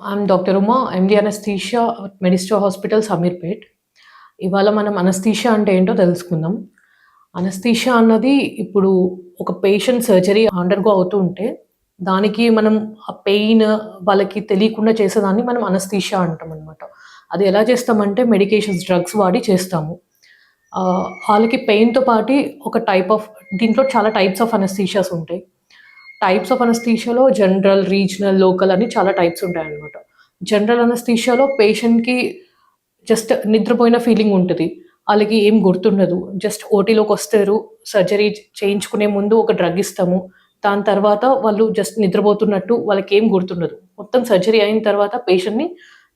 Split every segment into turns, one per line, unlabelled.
I'm doctor Uma, MD anaesthesia, Medista hospital, Samirpet. ఇవాళ మనం anaesthesia అంటే ఏంటో తెలుసుకుందాం. అనస్థీషియా అన్నది ఇప్పుడు ఒక పేషెంట్ సర్జరీ అండర్‌గో అవుతూ ఉంటే, దానికి మనం ఆ పెయిన్ వాళ్ళకి తెలియకుండా చేసేదాన్ని మనం అనస్థీషియా అంటామనమాట. అది ఎలా చేస్తామంటే మెడికేషన్స్, డ్రగ్స్ వాడి చేస్తాము. ఆళ్ళకి పెయిన్‌తో పాటి ఒక టైప్ ఆఫ్ దీంట్లో చాలా టైప్స్ ఆఫ్ అనస్థీషియాస్ ఉంటాయి. టైప్స్ ఆఫ్ అనస్థీషియాలో జనరల్, రీజనల్, లోకల్ అని చాలా టైప్స్ ఉంటాయన్నమాట. జనరల్ అనస్థీషియాలో పేషెంట్‌కి జస్ట్ నిద్రపోయిన ఫీలింగ్ ఉంటది. ఆళ్ళకి ఏం గుర్తుండదు. జస్ట్ ఓటీలోకొస్తారు. సర్జరీ చేయించుకునే ముందు ఒక డ్రగ్ ఇస్తాము. దాని తర్వాత వాళ్ళు జస్ట్ నిద్రపోతున్నట్టు వాళ్ళకేం గుర్తుండదు. మొత్తం సర్జరీ అయిన తర్వాత పేషెంట్‌ని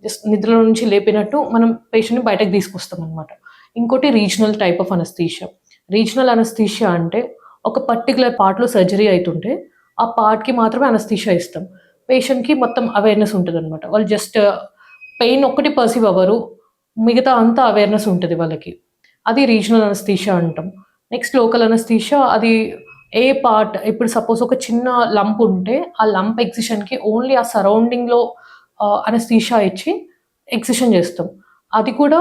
జస్ట్ నిద్రలో నుంచి లేపినట్టు మనం పేషెంట్‌ని బయటకి తీసుకొస్తామనమాట. ఇంకోటి regional type of anaesthesia. Regional anaesthesia అంటే ఒక పర్టిక్యులర్ పార్ట్‌లో సర్జరీ అయితుంటే ఆ పార్ట్‌కి మాత్రమే అనస్థీషియా ఇస్తాం. పేషెంట్‌కి మొత్తం అవేర్‌నెస్ ఉంటదనమాట. వాళ్ళు జస్ట్ పెయిన్ ఒక్కటి పర్సీవ్ అవ్వరు. మిగతా అంతా అవేర్‌నెస్ ఉంటది వాళ్ళకి. అది రీజనల్ అనస్థీషియా అంటాం. నెక్స్ట్ లోకల్ అనస్థీషియా అది ఏ పార్ట్ ఇప్పుడు సపోజ్ ఒక చిన్న లంప్ ఉంటే, ఆ లంప్ ఎక్సిషన్‌కి ఓన్లీ ఆ సరౌండింగ్‌లో అనస్థీషియా ఇచ్చి ఎక్సిషన్ చేస్తాం. అది కూడా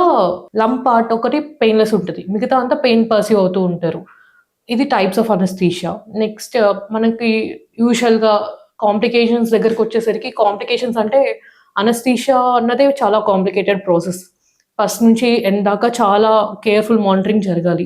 లంప్ పార్ట్ ఒకటి పెయిన్‌లెస్ ఉంటది. మిగతా అంతా పెయిన్ పర్సీవ్ అవుతూ ఉంటారు. ఇది టైప్స్ ఆఫ్ అనస్థీషియా. నెక్స్ట్ మనకి యూజువల్‌గా కాంప్లికేషన్స్ దగ్గరకొచ్చేసరికి కాంప్లికేషన్స్ అంటే అనస్థీషియా అన్నదే చాలా కాంప్లికేటెడ్ ప్రాసెస్. ఫస్ట్ నుంచి ఎండ్ దాకా చాలా కేర్‌ఫుల్ మానిటరింగ్ జరగాలి.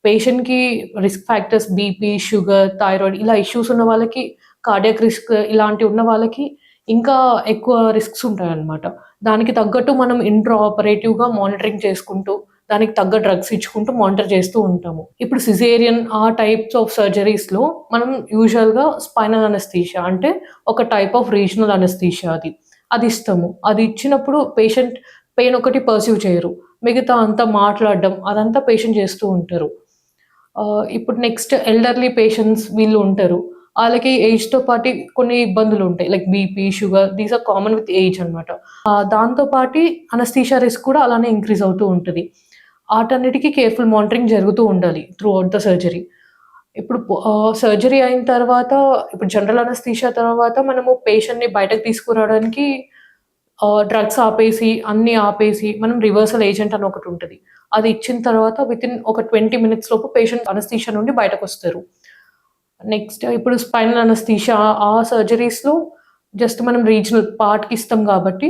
పేషెంట్‌కి risk factors BP, sugar, thyroid ఇలా ఇష్యూస్ ఉన్న వాళ్ళకి, కార్డియాక్ రిస్క్ ఇలాంటివి ఉన్న వాళ్ళకి ఇంకా ఎక్కువ రిస్క్స్ ఉంటాయన్నమాట. దానికి తగ్గట్టు మనం ఇంట్రా ఆపరేటివ్‌గా మానిటరింగ్ చేసుకుంటూ, దానికి తగ్గ డ్రగ్స్ ఇచ్చుకుంటూ మానిటర్ చేస్తూ ఉంటాము. ఇప్పుడు సిజేరియన్ ఆ టైప్స్ ఆఫ్ సర్జరీస్‌లో మనం యూజువల్‌గా స్పైనల్ అనస్థీషియా అంటే ఒక టైప్ ఆఫ్ రీజనల్ అనస్థీషియా అది. అది ఇస్తాము. అది ఇచ్చినప్పుడు పేషెంట్ పెయిన్ ఒకటి పర్సీవ్ చేయరు. మిగతా అంతా మాట్లాడడం అదంతా పేషెంట్ చేస్తూ ఉంటారు. ఇప్పుడు నెక్స్ట్ ఎల్డర్లీ పేషెంట్స్ వీళ్ళు ఉంటారు. ఆళ్ళకి ఏజ్‌తో పాటి కొన్ని ఇబ్బందులుంటాయి. Like BP, sugar these are common with age అనమాట. దాంతో పాటి అనస్థీషియా రిస్క్ కూడా అలానే ఇంక్రీజ్ అవుతూ ఉంటది. ఆటన్నిటికి కేర్‌ఫుల్ మానిటరింగ్ జరుగుతూ ఉండాలి త్రూ ఔట్ ద సర్జరీ. ఇప్పుడు సర్జరీ అయిన తర్వాత ఇప్పుడు జనరల్ అనస్థీషియా తర్వాత మనము పేషెంట్‌ని బయటకు తీసుకురావడానికి డ్రగ్స్ ఆపేసి, అన్నీ ఆపేసి మనం రివర్సల్ ఏజెంట్ అని ఒకటుంటది. అది ఇచ్చిన తర్వాత వితిన్ ఒక 20 మినిట్స్ లోపు పేషెంట్ అనస్థీషియా నుండి బయటకొస్తారు. నెక్స్ట్ ఇప్పుడు స్పైనల్ అనస్థీషియా ఆ సర్జరీస్‌లో జస్ట్ మనం రీజనల్ పార్ట్‌కి ఇస్తాం కాబట్టి,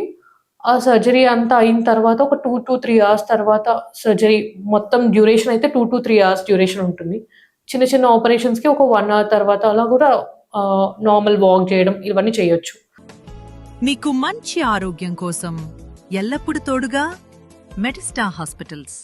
ఆ సర్జరీ అంతా అయిన తర్వాత ఒక 2-3 అవర్స్ తర్వాత సర్జరీ మొత్తం డ్యూరేషన్ అయితే 2-3 అవర్స్ డ్యూరేషన్ ఉంటుంది. చిన్న చిన్న ఆపరేషన్స్‌కి ఒక 1 అవర్ తర్వాత అలా గూడా నార్మల్ వాక్ జేయడం ఇవన్నీ చేయొచ్చు.
మీకు మంచి ఆరోగ్యం కోసం ఎల్లప్పుడూ తోడుగా మెడిస్టా హాస్పిటల్స్.